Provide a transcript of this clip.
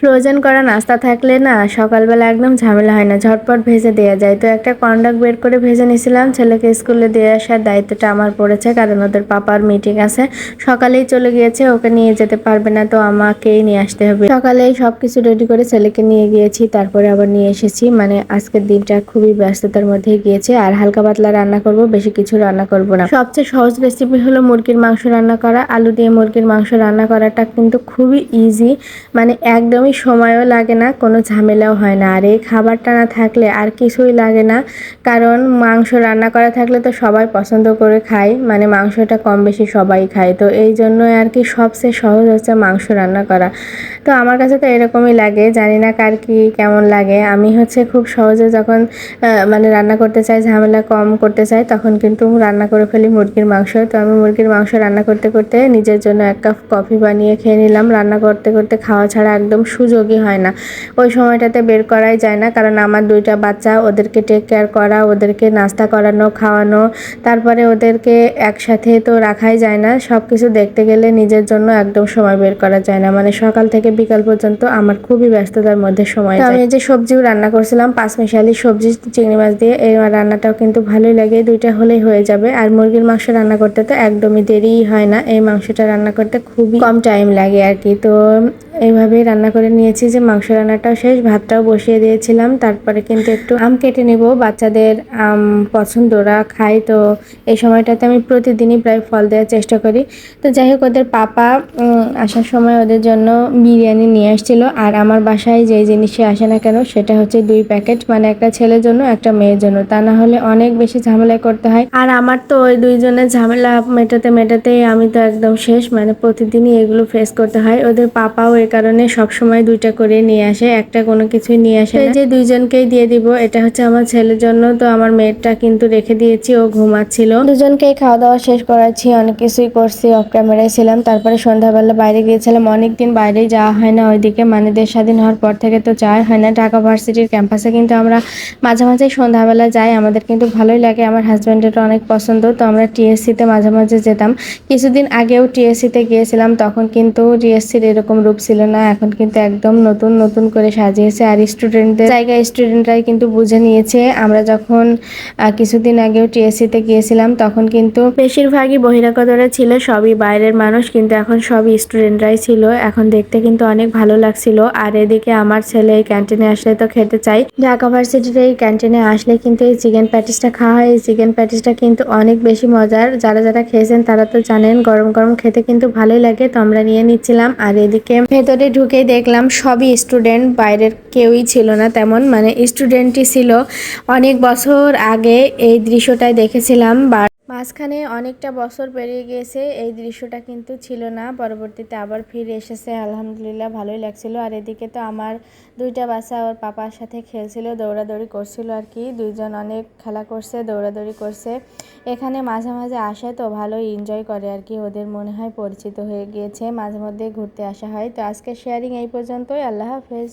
Frozen করা নাস্তা থাকলে না সকালবেলা একদম ঝামেলা হয় না, ঝটপট ভেজে দেওয়া যায়। তো একটা কর্নডাক বের করে ভেজে নিয়েছিলাম। ছেলেকে স্কুলে দিয়ে আসার দায়িত্বটা আমার পড়েছে, কারণ ওদের পাপার মিটিং আছে, সকালেই চলে গিয়েছে, ওকে নিয়ে যেতে পারবে না, তো আমাকেই নিয়ে আসতে হবে। সকালেই সবকিছু রেডি করে ছেলেকে নিয়ে গিয়েছি, তারপরে আবার নিয়ে এসেছি। মানে আজকের দিনটা খুবই ব্যস্ততার মধ্যেই গিয়েছে। আর হালকা পাতলা রান্না করব, বেশি কিছু রান্না করব না। সবচেয়ে সহজ রেসিপি হলো মুরগির মাংস রান্না করা। আলু দিয়ে মুরগির মাংস রান্না করাটা কিন্তু খুবই ইজি, মানে একদমই সময়ও লাগে না, কোনো ঝামেলাও হয় না। আর এই খাবারটা না থাকলে আর কিছুই লাগে না, কারণ মাংস রান্না করা থাকলে তো সবাই পছন্দ করে খায়, মানে মাংসটা কম বেশি সবাই খায়। তো এই জন্যই আর কি সবচেয়ে সহজ হচ্ছে মাংস রান্না করা। তো আমার কাছে তো এরকমই লাগে, জানি না কার কি কেমন লাগে। আমি হচ্ছে খুব সহজে যখন মানে রান্না করতে চাই, ঝামেলা কম করতে চাই, তখন কিন্তু রান্না করে ফেলি মুরগির মাংস। তো আমি মুরগির মাংস রান্না করতে করতে নিজের জন্য 1 কাপ কফি বানিয়ে খেয়ে নিলাম। রান্না করতে করতে খাওয়া ছাড়া একদম সুযোগই হয় না, ওই সময়টাতে বের করাই যায় না, কারণ আমার 2টা বাচ্চা, ওদেরকে টেক কেয়ার করা, ওদেরকে নাস্তা করানো, খাওয়ানো, তারপরে ওদেরকে একসাথে তো রাখাই যায় না। সব কিছু দেখতে গেলে নিজের জন্য একদম সময় বের করা যায় না, মানে সকাল থেকে বিকাল পর্যন্ত আমার খুবই ব্যস্ততার মধ্যে সময় যায়। আমি এই যে সবজিও রান্না করছিলাম, 5 মিশালি সবজি চিংড়ি মাছ দিয়ে, এই রান্নাটাও কিন্তু ভালোই লাগে, 2টা হলেই হয়ে যাবে। আর মুরগির মাংস রান্না করতে তো একদমই দেরিই হয় না, এই মাংসটা রান্না করতে খুবই কম টাইম লাগে আর কি। তো এইভাবেই রান্না করে নিয়েছি, যে মাংস রান্নাটাও শেষ, ভাতটাও বসিয়ে দিয়েছিলাম। তারপরে কিন্তু একটু আম কেটে নেব, বাচ্চাদের আম পছন্দ, ওরা খায়। তো এই সময়টাতে আমি প্রতিদিনই প্রায় ফল দেওয়ার চেষ্টা করি। তো যাই হোক, ওদের পাপা আসার সময় ওদের জন্য বিরিয়ানি নিয়ে আসছিল। আর আমার বাসায় যেই জিনিসে আসে না কেন, সেটা হচ্ছে 2 প্যাকেট, মানে একটা ছেলের জন্য একটা মেয়ের জন্য, তা না হলে অনেক বেশি ঝামেলা করতে হয়। আর আমার তো ওই 2 জনের ঝামেলা মেটাতে মেটাতেই আমি তো একদম শেষ, মানে প্রতিদিনই এগুলো ফেস করতে হয়। ওদের পাপাও এই কারণে সবসময় 2টা করে নিয়ে আসে, একটা কোনো কিছুই নিয়ে আসে না। যে 2 জনকেই দিয়ে দিব, এটা হচ্ছে আমার ছেলের জন্য। তো আমার মেয়েরটা কিন্তু রেখে দিয়েছি, ও ঘুমাচ্ছিল। 2 জনকেই খাওয়া দাওয়া শেষ করাচ্ছি, অনেক কিছুই করছি, অফ ক্যামেরায় ছিলাম। তারপরে সন্ধ্যাবেলা বাইরে গিয়েছিলাম, অনেকদিন বাইরেই যাওয়া হয় না ওইদিকে, মানে দেশ স্বাধীন হওয়ার পর থেকে তো যাওয়া হয় না। ঢাকা ভার্সিটির ক্যাম্পাসে কিন্তু আমরা মাঝে মাঝে সন্ধ্যাবেলা যাই, আমাদের কিন্তু ভালোই লাগে, আমার হাজব্যান্ডেরও অনেক পছন্দ। তো আমরা টিএসসিতে মাঝে মাঝে যেতাম। কিছুদিন আগেও টিএসসিতে গিয়েছিলাম, তখন কিন্তু টিএসসির এরকম রূপ ছিল না, এখন কিন্তু একদম নতুন নতুন করে সাজিয়েছে। আর স্টুডেন্টদের জায়গায় স্টুডেন্টরাই কিন্তু বুঝে নিয়েছে। আমরা যখন কিছুদিন আগেও টিএসসিতে গিয়েছিলাম, তখন কিন্তু বেশিরভাগই বহিরাগতরা ছিল, সবই বাইরের মানুষ, কিন্তু এখন সবই স্টুডেন্টরাই ছিল। এখন দেখতে কিন্তু অনেক ভালো লাগছিল। আর এদিকে আমার ছেলে এই ক্যান্টিনে আসলে তো খেতে চাই, ঢাকা ভার্সিটির এই ক্যান্টিনে আসলে কিন্তু এই চিকেন প্যাটিসটা খাওয়া হয়। এই চিকেন প্যাটিসটা কিন্তু অনেক বেশি মজার, যারা যারা খেয়েছেন তারা তো জানেন, গরম গরম খেতে কিন্তু ভালোই লাগে। তো আমরা নিয়ে নিচ্ছিলাম। আর এদিকে ভেতরে ঢুকেই দেখলাম সবই স্টুডেন্ট, বাইরের কেউই ছিল না তেমন, মানে স্টুডেন্টই ছিল। অনেক বছর আগে এই দৃশ্যটাই দেখেছিলাম, মাঝখানে অনেকটা বছর পেরিয়ে গিয়েছে, এই দৃশ্যটা কিন্তু ছিল না, পরবর্তীতে আবার ফিরে এসেছে। আলহামদুলিল্লাহ, ভালোই লাগছিল। আর এদিকে তো আমার 2টা বাচ্চা ওর পাপার সাথে খেলছিল, দৌড়াদৌড়ি করছিল আর কি, 2 জন অনেক খেলা করছে, দৌড়াদৌড়ি করছে। এখানে মাঝে মাঝে আসে, তো ভালোই এনজয় করে আর কি, ওদের মনে হয় পরিচিত হয়ে গিয়েছে, মাঝে মধ্যে ঘুরতে আসা হয়। তো আজকে শেয়ারিং এই পর্যন্তই, আল্লাহ হাফেজ।